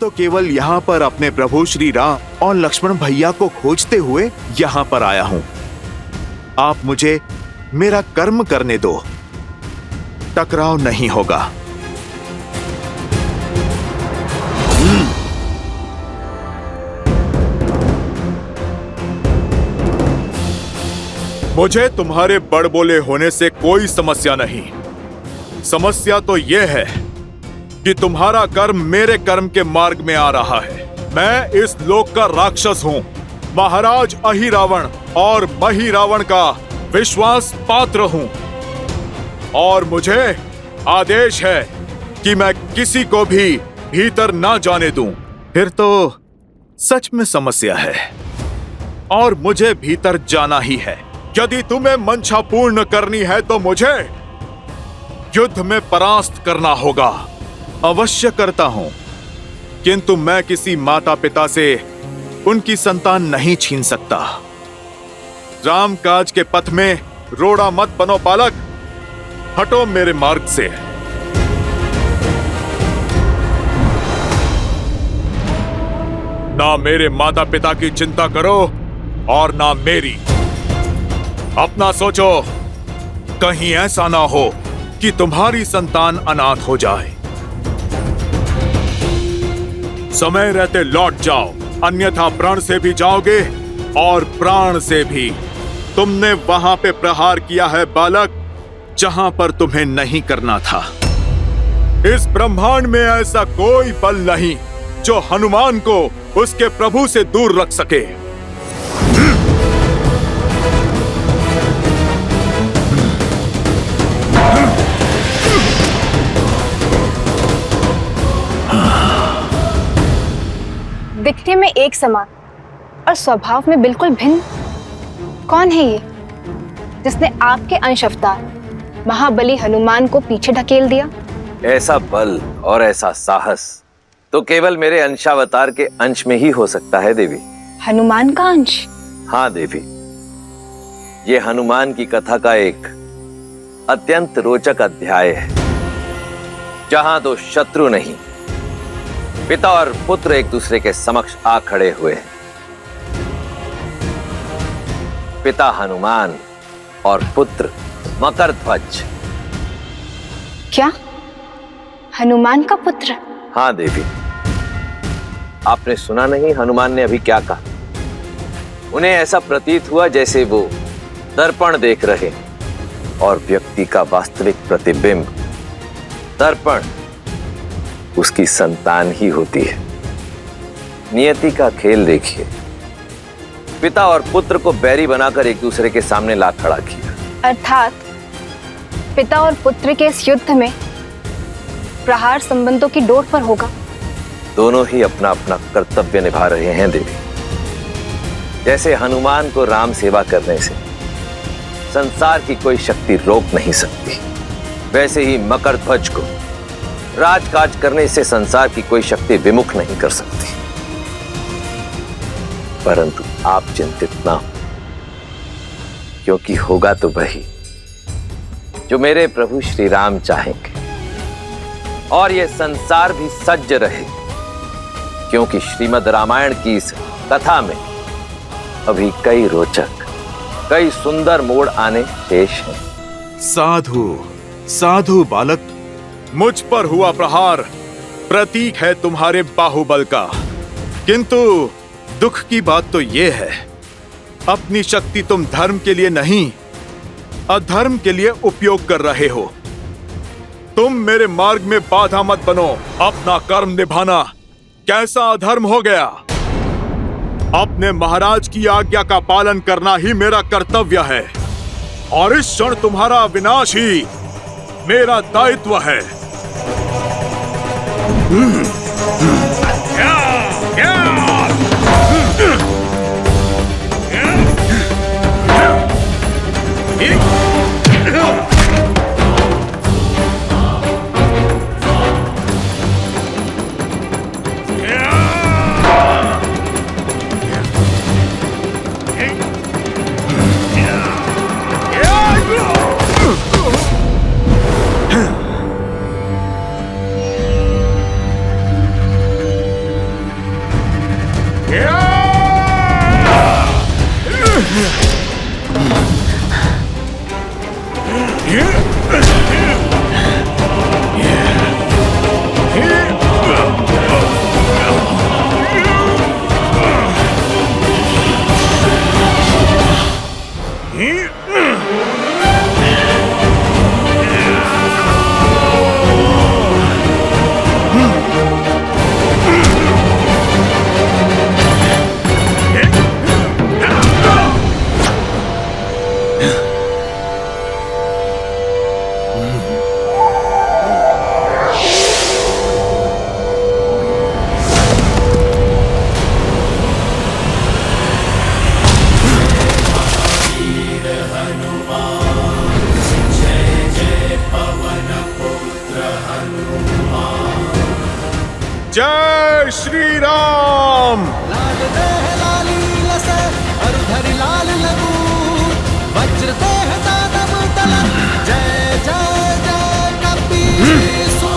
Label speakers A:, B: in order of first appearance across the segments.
A: तो केवल यहाँ पर अपने प्रभु श्री राम और लक्ष्मण भैया को खोजते हुए यहाँ पर आया हूँ। आप मुझे मेरा कर्म करने दो, टकराव नहीं होगा। मुझे तुम्हारे बड़बोले होने से कोई समस्या नहीं। समस्या तो यह है कि तुम्हारा कर्म मेरे कर्म के मार्ग में आ रहा है। मैं इस लोक का राक्षस हूँ, महाराज अहिरावण और महिरावण का विश्वास पात्र हूँ, और मुझे आदेश है कि मैं किसी को भी भीतर ना जाने दूं। फिर तो सच में समस्या है और मुझे भीतर जाना ही है। यदि तुम्हें मंशा पूर्ण करनी है तो मुझे युद्ध में परास्त करना होगा। अवश्य करता हूं, किंतु मैं किसी माता पिता से उनकी संतान नहीं छीन सकता। राम काज के पथ में रोड़ा मत बनो बालक, हटो मेरे मार्ग से। ना मेरे माता पिता की चिंता करो और ना मेरी। अपना सोचो, कहीं ऐसा ना हो कि तुम्हारी संतान अनाथ हो जाए। समय रहते लौट जाओ, अन्यथा प्राण से भी जाओगे और प्राण से भी। तुमने वहां पे प्रहार किया है बालक, जहां पर तुम्हें नहीं करना था। इस ब्रह्मांड में ऐसा कोई बल नहीं जो हनुमान को उसके प्रभु से दूर रख सके।
B: दिखने में एक समान और स्वभाव में बिल्कुल भिन्न, कौन है ये जिसने आपके अंश अवतार महाबली हनुमान को पीछे ढकेल दिया?
C: ऐसा बल और ऐसा साहस तो केवल मेरे अंशावतार के अंश में ही हो सकता है देवी।
B: हनुमान का अंश?
C: हाँ देवी, ये हनुमान की कथा का एक अत्यंत रोचक अध्याय है, जहां तो शत्रु नहीं, पिता और पुत्र एक दूसरे के समक्ष आ खड़े हुए हैं। पिता हनुमान और पुत्र मकरध्वज।
B: क्या हनुमान का पुत्र?
C: हाँ देवी, आपने सुना नहीं हनुमान ने अभी क्या कहा? उन्हें ऐसा प्रतीत हुआ जैसे वो दर्पण देख रहे और व्यक्ति का वास्तविक प्रतिबिंब दर्पण उसकी संतान ही होती है। नियति का खेल देखिए, पिता और पुत्र को बैरी बनाकर एक दूसरे के सामने ला खड़ा किया।
B: अर्थात पिता और पुत्र के इस युद्ध में प्रहार संबंधों की डोर पर होगा।
C: दोनों ही अपना अपना कर्तव्य निभा रहे हैं देवी। जैसे हनुमान को राम सेवा करने से संसार की कोई शक्ति रोक नहीं सकती, वैसे ही मकरध्वज को राजकाज करने से संसार की कोई शक्ति विमुख नहीं कर सकती। परंतु आप चिंतित ना हो, क्योंकि होगा तो वही जो मेरे प्रभु श्री राम चाहेंगे, और यह संसार भी सज्ज रहे, क्योंकि श्रीमद् रामायण की इस कथा में अभी कई रोचक, कई सुंदर मोड़ आने शेष हैं।
A: साधु साधु बालक, मुझ पर हुआ प्रहार प्रतीक है तुम्हारे बाहुबल का, किंतु दुख की बात तो यह है, अपनी शक्ति तुम धर्म के लिए नहीं, अधर्म के लिए उपयोग कर रहे हो। तुम मेरे मार्ग में बाधा मत बनो। अपना कर्म निभाना कैसा अधर्म हो गया? अपने महाराज की आज्ञा का पालन करना ही मेरा कर्तव्य है, और इस क्षण तुम्हारा विनाश ही मेरा दायित्व है। जय श्री राम।
D: लाल देह लाली लसे अरुधरि लाल लगू वज्र देह दानव तलन जय जय जय कपीसु।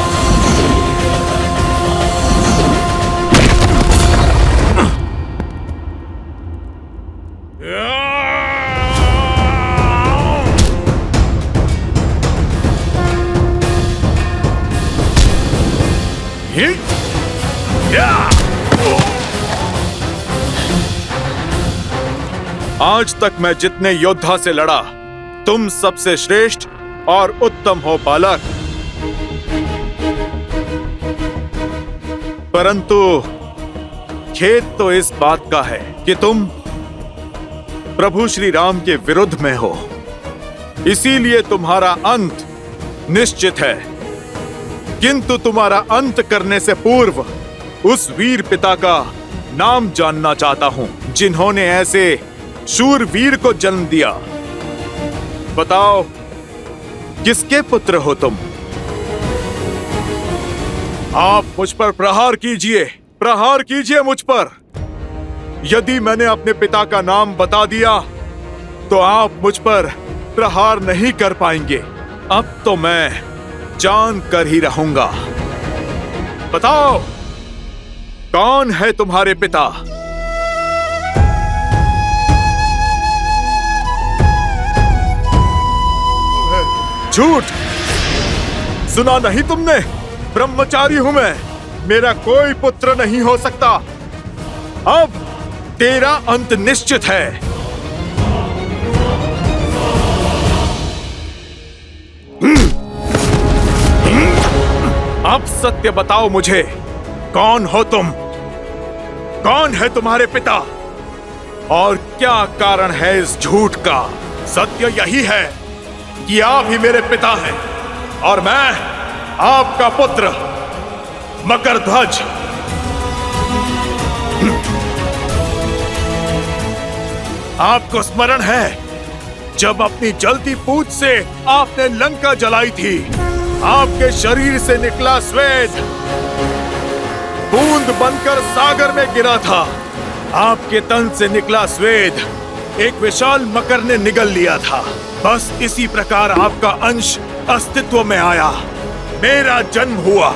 A: आज तक मैं जितने योद्धा से लड़ा, तुम सबसे श्रेष्ठ और उत्तम हो बालक। परंतु खेद तो इस बात का है कि तुम प्रभु श्री राम के विरुद्ध में हो। इसीलिए तुम्हारा अंत निश्चित है। किंतु तुम्हारा अंत करने से पूर्व उस वीर पिता का नाम जानना चाहता हूं जिन्होंने ऐसे शूरवीर को जन्म दिया। बताओ, किसके पुत्र हो तुम? आप मुझ पर प्रहार कीजिए मुझ पर। यदि मैंने अपने पिता का नाम बता दिया तो आप मुझ पर प्रहार नहीं कर पाएंगे। अब तो मैं जान कर ही रहूंगा। बताओ, कौन है तुम्हारे पिता? झूठ! सुना नहीं तुमने? ब्रह्मचारी हूं मैं, मेरा कोई पुत्र नहीं हो सकता। अब तेरा अंत निश्चित है। अब सत्य बताओ मुझे, कौन हो तुम? कौन है तुम्हारे पिता? और क्या कारण है इस झूठ का? सत्य यही है कि आप ही मेरे पिता हैं और मैं आपका पुत्र मकरध्वज। आपको स्मरण है जब अपनी जलती पूंछ से आपने लंका जलाई थी? आपके शरीर से निकला स्वेद बूंद बनकर सागर में गिरा था। आपके तन से निकला स्वेद एक विशाल मकर ने निगल लिया था। बस इसी प्रकार आपका अंश अस्तित्व में आया, मेरा जन्म हुआ।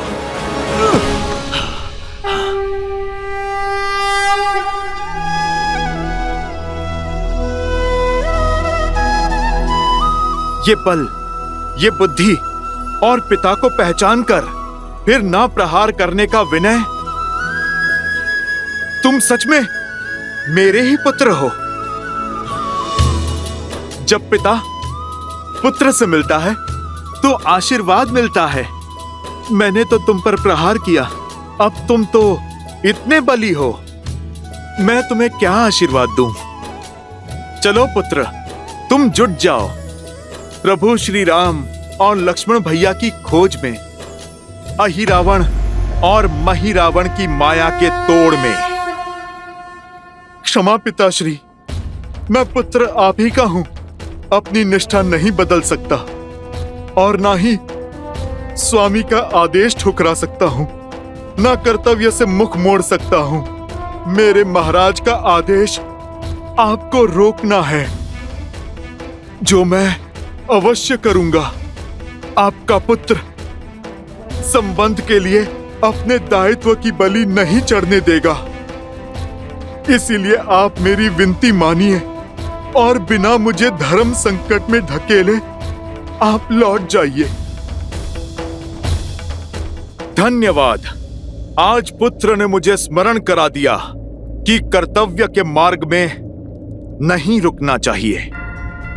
A: ये बल, ये बुद्धि और पिता को पहचान कर फिर ना प्रहार करने का विनय। तुम सच में मेरे ही पुत्र हो। जब पिता पुत्र से मिलता है तो आशीर्वाद मिलता है। मैंने तो तुम पर प्रहार किया, अब तुम तो इतने बली हो, मैं तुम्हें क्या आशीर्वाद दूं? चलो पुत्र, तुम जुट जाओ प्रभु श्री राम और लक्ष्मण भैया की खोज में, अहिरावण और महिरावण की माया के तोड़ में। क्षमा पिताश्री, मैं पुत्र आप ही का हूं। अपनी निष्ठा नहीं बदल सकता और ना ही स्वामी का आदेश ठुकरा सकता हूं, ना कर्तव्य से मुख मोड़ सकता हूं। मेरे महाराज का आदेश आपको रोकना है, जो मैं अवश्य करूंगा। आपका पुत्र संबंध के लिए अपने दायित्व की बलि नहीं चढ़ने देगा। इसीलिए आप मेरी विनती मानिए और बिना मुझे धर्म संकट में ढकेले आप लौट जाइए। धन्यवाद। आज पुत्र ने मुझे स्मरण करा दिया कि कर्तव्य के मार्ग में नहीं रुकना चाहिए।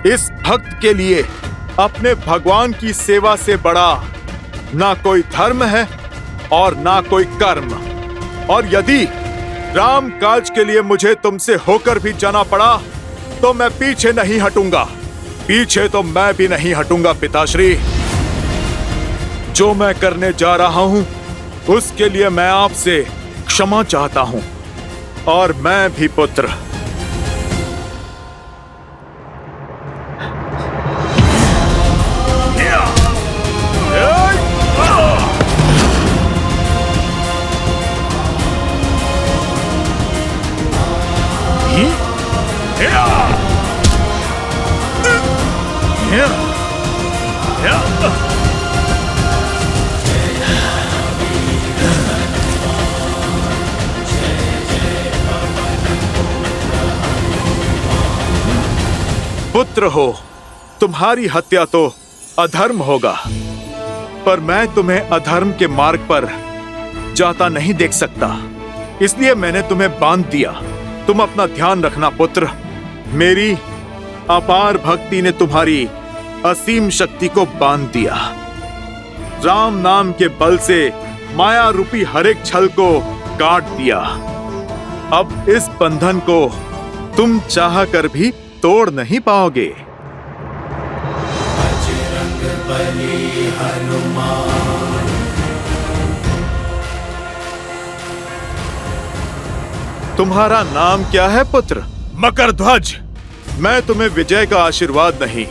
A: इस भक्त के लिए अपने भगवान की सेवा से बड़ा ना कोई धर्म है और ना कोई कर्म। और यदि राम काज के लिए मुझे तुमसे होकर भी जाना पड़ा तो मैं पीछे नहीं हटूंगा। पीछे तो मैं भी नहीं हटूंगा पिताश्री। जो मैं करने जा रहा हूं उसके लिए मैं आपसे क्षमा चाहता हूं। और मैं भी पुत्र। पुत्र हो, तुम्हारी हत्या तो अधर्म होगा, पर मैं तुम्हें अधर्म के मार्ग पर जाता नहीं देख सकता। इसलिए मैंने तुम्हें बांध दिया। तुम अपना ध्यान रखना पुत्र। मेरी अपार भक्ति ने तुम्हारी असीम शक्ति को बांध दिया। राम नाम के बल से माया रूपी हर एक छल को काट दिया। अब इस बंधन को तुम चाह कर भी तोड़ नहीं पाओगे।
D: बजरंगबली हनुमान।
A: तुम्हारा नाम क्या है पुत्र? मकरध्वज। मैं तुम्हें विजय का आशीर्वाद नहीं,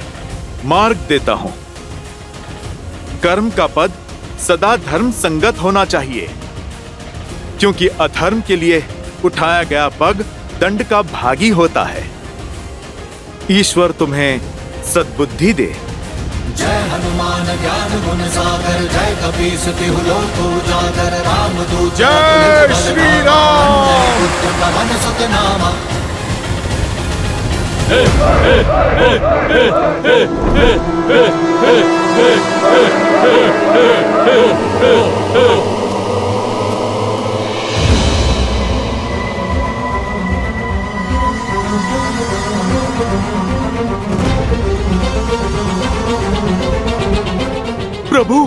A: मार्ग देता हूं। कर्म का पद सदा धर्म संगत होना चाहिए, क्योंकि अधर्म के लिए उठाया गया पग दंड का भागी होता है। ईश्वर तुम्हें सद्बुद्धि दे।
D: जय हनुमान ज्ञान गुण सागर, जय कपीस तिहु लोक उजागर, रामदूत
A: जय श्री राम।
D: पुत्र पवन सुत नामा।
A: प्रभु,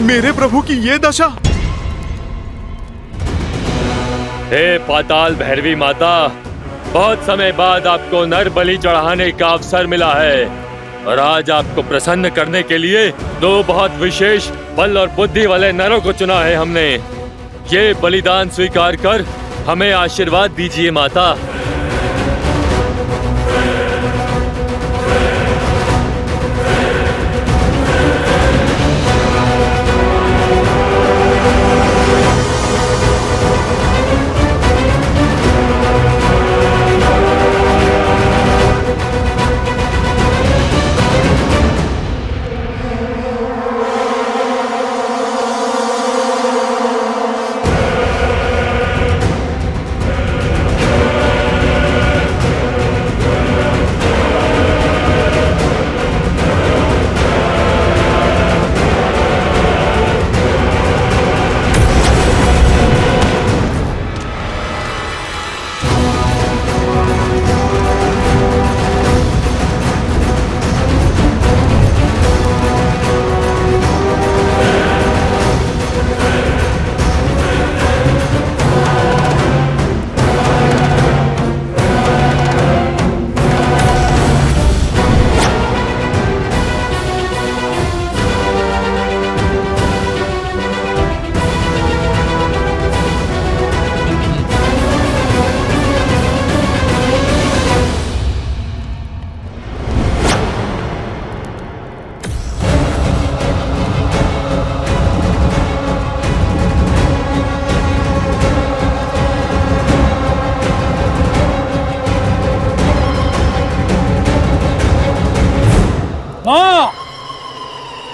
A: मेरे प्रभु की ये दशा।
E: हे पाताल भैरवी माता, बहुत समय बाद आपको नर बलि चढ़ाने का अवसर मिला है और आज आपको प्रसन्न करने के लिए दो बहुत विशेष बल और बुद्धि वाले नरों को चुना है हमने। ये बलिदान स्वीकार कर हमें आशीर्वाद दीजिए माता।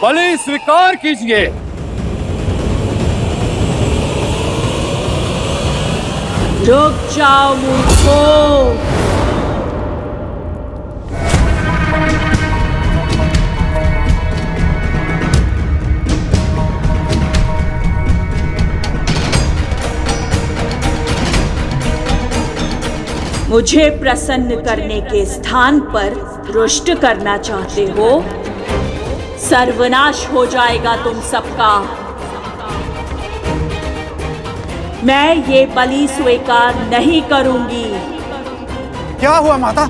E: बलि स्वीकार कीजिए।
F: रुक जाओ मूर्खों। मुझे प्रसन्न करने के स्थान पर रुष्ट करना चाहते हो? सर्वनाश हो जाएगा तुम सबका। मैं ये बलि स्वीकार नहीं करूंगी।
G: क्या हुआ माता?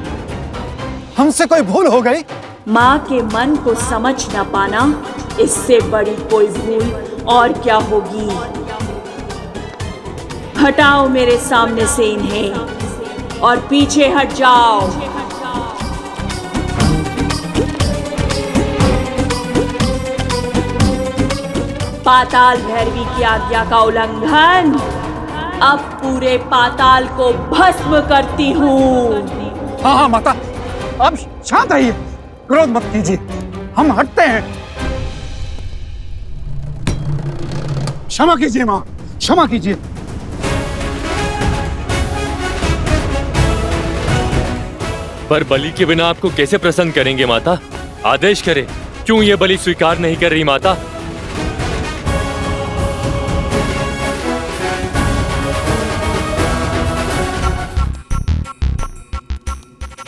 G: हमसे कोई भूल हो गई?
F: माँ के मन को समझ न पाना, इससे बड़ी कोई भूल और क्या होगी। हटाओ मेरे सामने से इन्हें और पीछे हट जाओ। पाताल भैरवी की आज्ञा का उल्लंघन। अब पूरे पाताल को भस्म करती हूँ।
G: हाँ हाँ माता, अब शांत रहिए, क्रोध मत कीजिए, हम हटते हैं। क्षमा कीजिए माँ, क्षमा कीजिए।
E: पर बलि के बिना आपको कैसे प्रसन्न करेंगे माता? आदेश करें, क्यों ये बलि स्वीकार नहीं कर रही माता?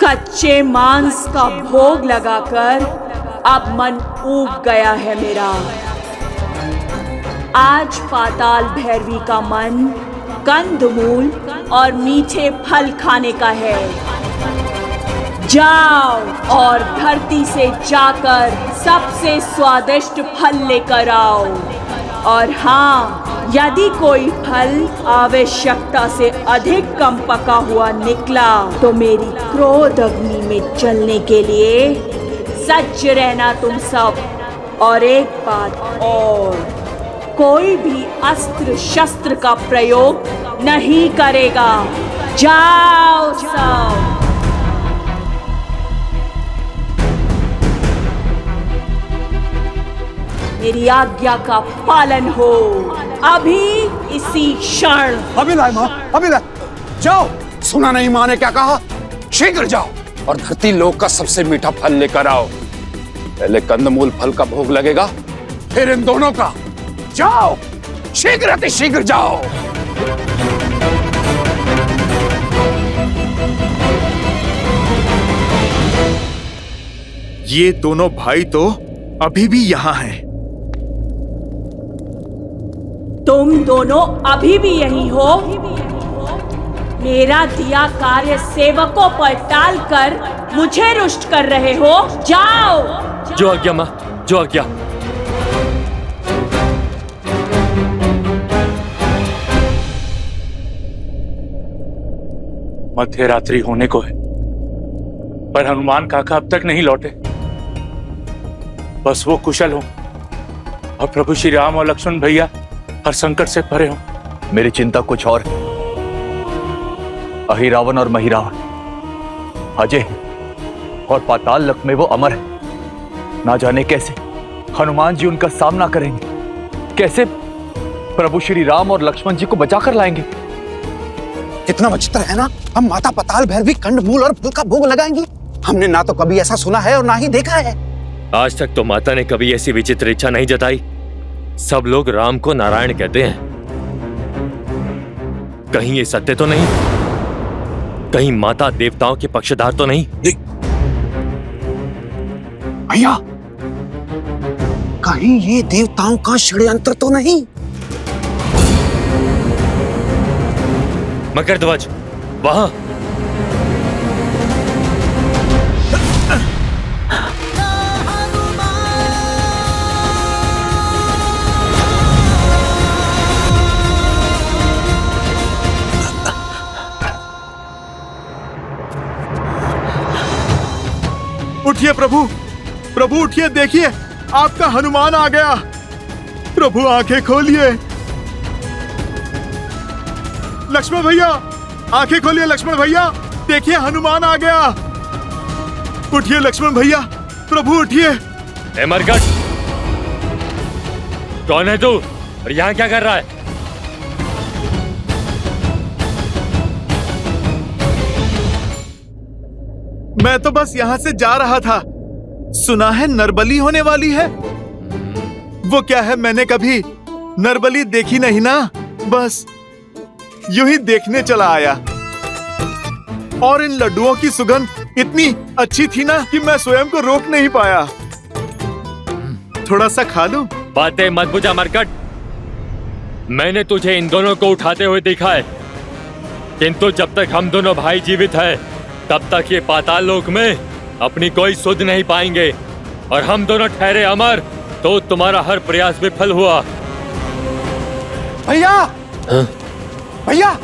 F: कच्चे मांस का भोग लगाकर अब मन ऊब गया है मेरा। आज पाताल भैरवी का मन कंदमूल और मीठे फल खाने का है। जाओ और धरती से जाकर सबसे स्वादिष्ट फल लेकर आओ। और हाँ, यदि कोई फल आवश्यकता से अधिक कम पका हुआ निकला तो मेरी क्रोध अग्नि में जलने के लिए सज्ज रहना तुम सब। और एक बात और, कोई भी अस्त्र शस्त्र का प्रयोग नहीं करेगा। जाओ सब। मेरी आज्ञा का पालन हो अभी इसी क्षण।
G: अभी लाए माँ, अभी लाए। जाओ, सुना नहीं माँ ने क्या कहा? शीघ्र जाओ और धरती लोक का सबसे मीठा फल लेकर आओ। पहले कंदमूल फल का भोग लगेगा, फिर इन दोनों का। जाओ, शीघ्र अति शीघ्र जाओ।
A: ये दोनों भाई तो अभी भी यहाँ हैं।
F: तुम दोनों अभी भी यही हो? मेरा दिया कार्य सेवकों पर टालकर मुझे रुष्ट कर रहे हो? जाओ।
E: जो आज्ञा माँ, जो आज्ञा।
H: मध्य रात्रि होने को है, पर हनुमान काका अब तक नहीं लौटे। बस वो कुशल हो और प्रभु श्री राम और लक्ष्मण भैया हर संकट से परे हो।
I: मेरी चिंता कुछ और। अहिरावण और महिरावण अजय हैं और पाताल लोक में वो अमर है। ना जाने कैसे हनुमान जी उनका सामना करेंगे, कैसे प्रभु श्री राम और लक्ष्मण जी को बचाकर लाएंगे।
G: कितना विचित्र है ना, हम माता पाताल भैरवी कंदमूल और फल का भोग लगाएंगी। हमने ना तो कभी ऐसा सुना है और ना ही देखा है।
E: आज तक तो माता ने कभी ऐसी विचित्र इच्छा नहीं जताई। सब लोग राम को नारायण कहते हैं। कहीं ये सत्य तो नहीं? कहीं माता देवताओं के पक्षधर तो नहीं?
G: भैया, कहीं ये देवताओं का षड्यंत्र तो नहीं?
E: मकरध्वज, वहां।
A: उठिए प्रभु, प्रभु उठिए, देखिए आपका हनुमान आ गया। प्रभु आंखें खोलिए। लक्ष्मण भैया, आंखें खोलिए। लक्ष्मण भैया, देखिए हनुमान आ गया। उठिए लक्ष्मण भैया, प्रभु उठिए।
E: ए मरकट, कौन है तू और यहाँ क्या कर रहा है?
A: मैं तो बस यहाँ से जा रहा था। सुना है नरबली होने वाली है। वो क्या है, मैंने कभी नरबली देखी नहीं ना, बस यूं ही देखने चला आया। और इन लड्डुओं की सुगंध इतनी अच्छी थी ना कि मैं स्वयं को रोक नहीं पाया। थोड़ा सा खा लूं?
E: बातें मत बुझा मरकट। मैंने तुझे इन दोनों को उठाते हुए देखा है, किंतु जब तक हम दोनों भाई जीवित हैं, तब तक ये पाताल लोक में अपनी कोई सुध नहीं पाएंगे। और हम दोनों ठहरे अमर तो तुम्हारा हर प्रयास विफल हुआ।
G: भैया, भैया,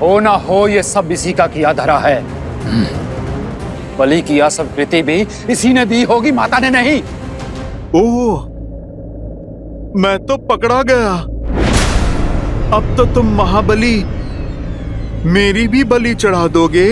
G: हो ना हो ये सब इसी का किया धरा है। बलि की यह सब कृति भी इसी ने दी होगी, माता ने नहीं।
A: ओह, मैं तो पकड़ा गया। अब तो तुम महाबली मेरी भी बलि चढ़ा दोगे।